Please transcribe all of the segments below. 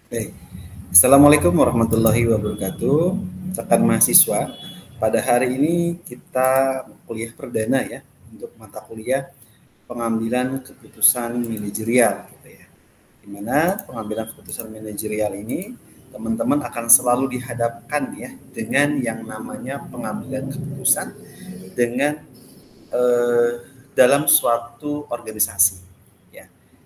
Baik. Assalamualaikum warahmatullahi wabarakatuh. Rekan mahasiswa, pada hari ini kita kuliah perdana ya untuk mata kuliah pengambilan keputusan manajerial gitu ya. Di mana pengambilan keputusan manajerial ini teman-teman akan selalu dihadapkan ya dengan yang namanya pengambilan keputusan dengan eh, dalam suatu organisasi. Ya.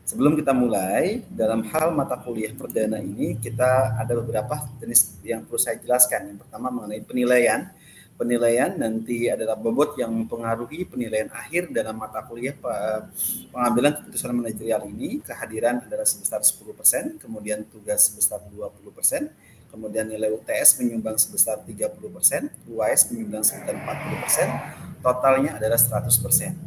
Sebelum kita mulai, dalam hal mata kuliah perdana ini kita ada beberapa jenis yang perlu saya jelaskan. Yang pertama mengenai penilaian. Penilaian nanti adalah bobot yang mempengaruhi penilaian akhir dalam mata kuliah pengambilan keputusan manajerial ini. Kehadiran adalah sebesar 10%, kemudian tugas sebesar 20%, kemudian nilai UTS menyumbang sebesar 30%, UAS menyumbang sekitar 40%, totalnya adalah 100%.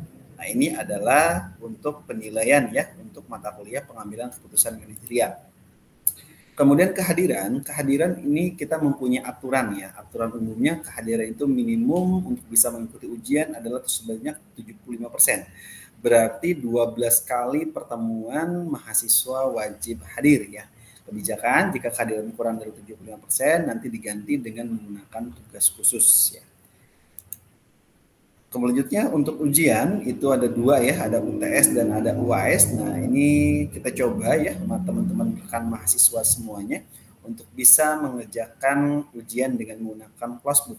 Nah, ini adalah untuk penilaian ya, untuk mata kuliah pengambilan keputusan manajerial. Kemudian kehadiran ini kita mempunyai aturan ya. Aturan umumnya kehadiran itu minimum untuk bisa mengikuti ujian adalah sebanyak 75%. Berarti 12 kali pertemuan mahasiswa wajib hadir ya. Kebijakan jika kehadiran kurang dari 75% nanti diganti dengan menggunakan tugas khusus ya. Selanjutnya untuk ujian itu ada dua ya, ada UTS dan ada UAS. Nah ini kita coba ya teman-teman rekan mahasiswa semuanya untuk bisa mengerjakan ujian dengan menggunakan flashbook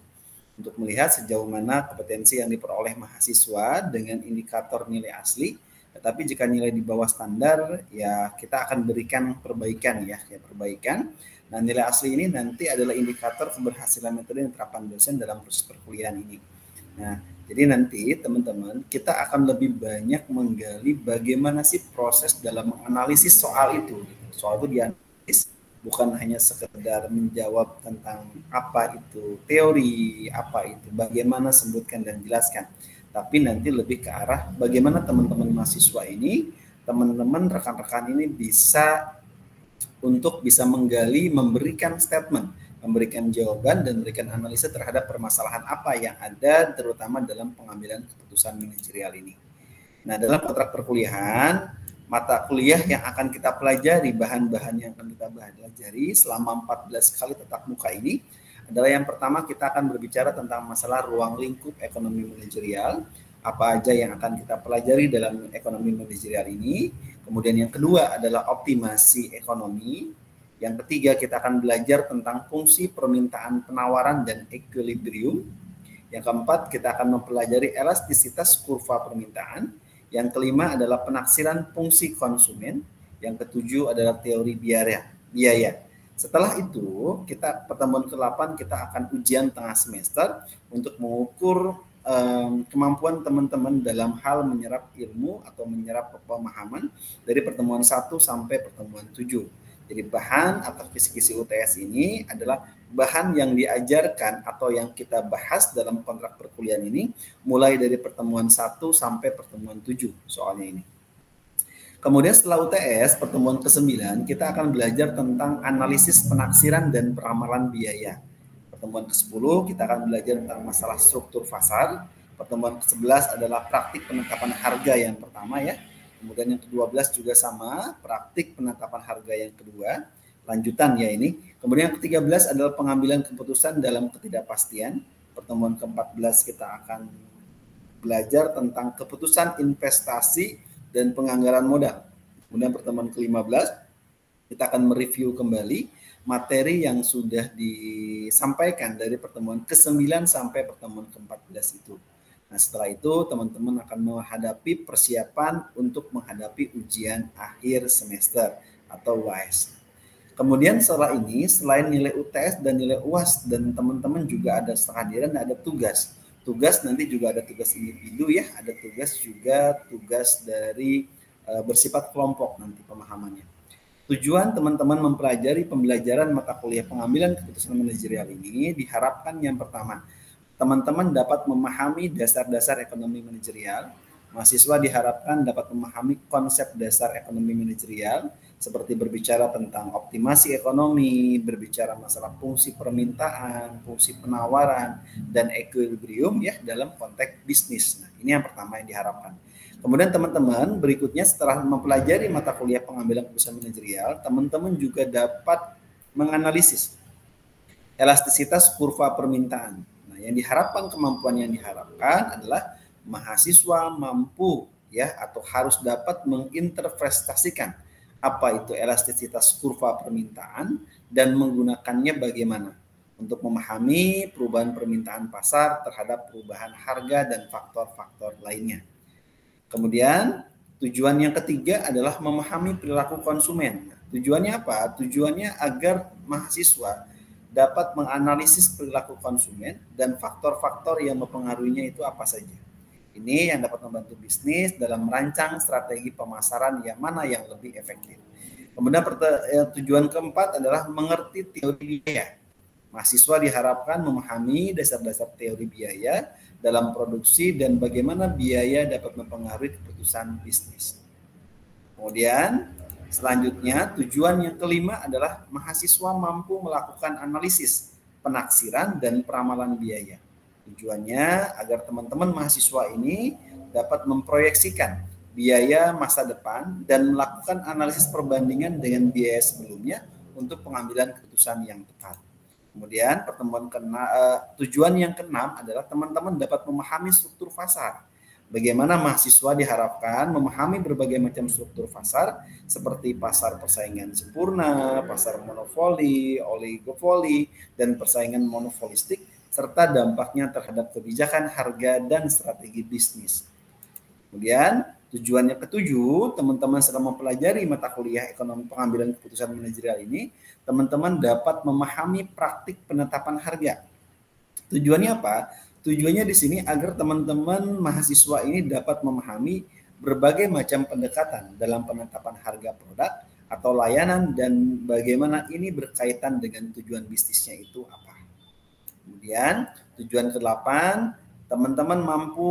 untuk melihat sejauh mana kompetensi yang diperoleh mahasiswa dengan indikator nilai asli. Tetapi jika nilai di bawah standar ya kita akan berikan perbaikan ya perbaikan. Nah nilai asli ini nanti adalah indikator keberhasilan metode yang diterapkan dosen dalam proses perkuliahan ini. Nah, jadi nanti teman-teman kita akan lebih banyak menggali bagaimana sih proses dalam menganalisis soal itu. Soal itu dianalisis bukan hanya sekedar menjawab tentang apa itu teori, apa itu bagaimana sebutkan dan jelaskan. Tapi nanti lebih ke arah bagaimana teman-teman mahasiswa ini, teman-teman rekan-rekan ini bisa untuk bisa menggali, memberikan statement, memberikan jawaban dan memberikan analisa terhadap permasalahan apa yang ada terutama dalam pengambilan keputusan manajerial ini. Nah, dalam kontrak perkuliahan, mata kuliah yang akan kita pelajari, bahan-bahan yang akan kita pelajari selama 14 kali tatap muka ini adalah yang pertama kita akan berbicara tentang masalah ruang lingkup ekonomi manajerial, apa aja yang akan kita pelajari dalam ekonomi manajerial ini. Kemudian yang kedua adalah optimasi ekonomi. Yang ketiga kita akan belajar tentang fungsi permintaan penawaran dan equilibrium. Yang keempat kita akan mempelajari elastisitas kurva permintaan. Yang kelima adalah penaksiran fungsi konsumen. Yang ketujuh adalah teori biaya. Setelah itu, kita pertemuan ke-8 kita akan ujian tengah semester untuk mengukur kemampuan teman-teman dalam hal menyerap ilmu atau menyerap pemahaman dari pertemuan 1 sampai pertemuan 7. Jadi bahan atau kisi-kisi UTS ini adalah bahan yang diajarkan atau yang kita bahas dalam kontrak perkuliahan ini mulai dari pertemuan 1 sampai pertemuan 7 soalnya ini. Kemudian setelah UTS, pertemuan ke-9, kita akan belajar tentang analisis penaksiran dan peramalan biaya. Pertemuan ke-10, kita akan belajar tentang masalah struktur pasar. Pertemuan ke-11 adalah praktik penetapan harga yang pertama ya. Kemudian yang ke-12 juga sama, praktik penetapan harga yang kedua. Lanjutan ya ini. Kemudian yang ke-13 adalah pengambilan keputusan dalam ketidakpastian. Pertemuan ke-14 kita akan belajar tentang keputusan investasi dan penganggaran modal. Kemudian pertemuan ke-15 kita akan mereview kembali materi yang sudah disampaikan dari pertemuan ke-9 sampai pertemuan ke-14 itu. Nah, setelah itu teman-teman akan menghadapi persiapan untuk menghadapi ujian akhir semester atau UAS. Kemudian setelah ini, selain nilai UTS dan nilai UAS dan teman-teman juga ada kehadiran, ada tugas. Tugas nanti juga ada tugas individu ya, ada tugas juga tugas dari bersifat kelompok nanti pemahamannya. Tujuan teman-teman mempelajari pembelajaran mata kuliah pengambilan keputusan manajerial ini diharapkan yang pertama, teman-teman dapat memahami dasar-dasar ekonomi manajerial. Mahasiswa diharapkan dapat memahami konsep dasar ekonomi manajerial seperti berbicara tentang optimasi ekonomi, berbicara masalah fungsi permintaan, fungsi penawaran, dan equilibrium ya dalam konteks bisnis. Nah, ini yang pertama yang diharapkan. Kemudian teman-teman berikutnya setelah mempelajari mata kuliah pengambilan keputusan manajerial, teman-teman juga dapat menganalisis elastisitas kurva permintaan. Nah, yang diharapkan, kemampuan yang diharapkan adalah mahasiswa mampu ya atau harus dapat menginterpretasikan apa itu elastisitas kurva permintaan dan menggunakannya bagaimana untuk memahami perubahan permintaan pasar terhadap perubahan harga dan faktor-faktor lainnya. Kemudian tujuan yang ketiga adalah memahami perilaku konsumen. Tujuannya apa? Tujuannya agar mahasiswa dapat menganalisis perilaku konsumen dan faktor-faktor yang mempengaruhinya itu apa saja. Ini yang dapat membantu bisnis dalam merancang strategi pemasaran yang mana yang lebih efektif. Kemudian tujuan keempat adalah mengerti teori biaya. Mahasiswa diharapkan memahami dasar-dasar teori biaya dalam produksi dan bagaimana biaya dapat mempengaruhi keputusan bisnis. Kemudian selanjutnya tujuan yang kelima adalah mahasiswa mampu melakukan analisis, penaksiran, dan peramalan biaya. Tujuannya agar teman-teman mahasiswa ini dapat memproyeksikan biaya masa depan dan melakukan analisis perbandingan dengan biaya sebelumnya untuk pengambilan keputusan yang tepat. Kemudian tujuan yang keenam adalah teman-teman dapat memahami struktur pasar. Bagaimana mahasiswa diharapkan memahami berbagai macam struktur pasar seperti pasar persaingan sempurna, pasar monopoli, oligopoli, dan persaingan monopolistik serta dampaknya terhadap kebijakan harga dan strategi bisnis. Kemudian tujuan yang ketujuh, teman-teman sedang mempelajari mata kuliah ekonomi pengambilan keputusan manajerial ini, teman-teman dapat memahami praktik penetapan harga. Tujuannya apa? Tujuannya di sini agar teman-teman mahasiswa ini dapat memahami berbagai macam pendekatan dalam penetapan harga produk atau layanan dan bagaimana ini berkaitan dengan tujuan bisnisnya itu apa. Kemudian tujuan ke-8, teman-teman mampu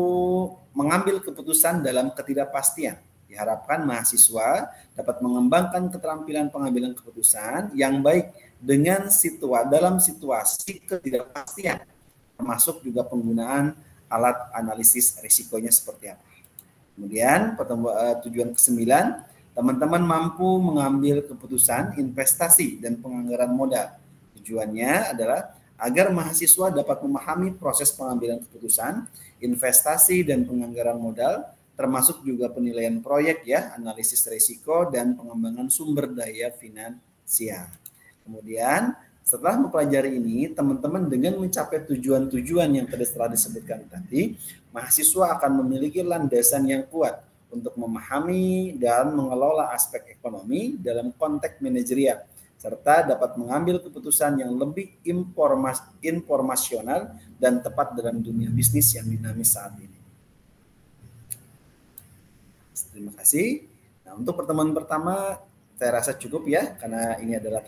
mengambil keputusan dalam ketidakpastian. Diharapkan mahasiswa dapat mengembangkan keterampilan pengambilan keputusan yang baik dengan dalam situasi ketidakpastian, termasuk juga penggunaan alat analisis risikonya seperti apa. Kemudian tujuan ke-9, teman-teman mampu mengambil keputusan investasi dan penganggaran modal. Tujuannya adalah agar mahasiswa dapat memahami proses pengambilan keputusan, investasi dan penganggaran modal, termasuk juga penilaian proyek ya, analisis risiko dan pengembangan sumber daya finansial. Kemudian setelah mempelajari ini, teman-teman dengan mencapai tujuan-tujuan yang telah disebutkan tadi, mahasiswa akan memiliki landasan yang kuat untuk memahami dan mengelola aspek ekonomi dalam konteks manajerial, serta dapat mengambil keputusan yang lebih informasional dan tepat dalam dunia bisnis yang dinamis saat ini. Terima kasih. Nah, untuk pertemuan pertama saya rasa cukup ya, karena ini adalah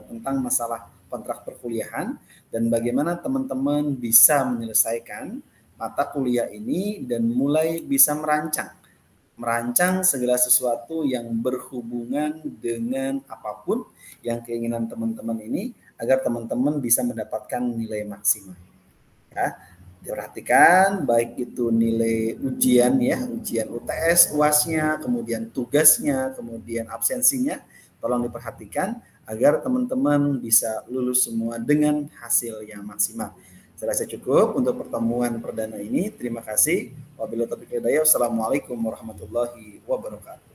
tentang masalah kontrak perkuliahan dan bagaimana teman-teman bisa menyelesaikan mata kuliah ini dan mulai bisa merancang segala sesuatu yang berhubungan dengan apapun yang keinginan teman-teman ini agar teman-teman bisa mendapatkan nilai maksimal. Ya, diperhatikan baik itu nilai ujian ya, ujian UTS, UAS-nya, kemudian tugasnya, kemudian absensinya, tolong diperhatikan agar teman-teman bisa lulus semua dengan hasil yang maksimal. Saya rasa cukup untuk pertemuan perdana ini. Terima kasih. Wabillahi taufiq wal hidayah. Wassalamualaikum warahmatullahi wabarakatuh.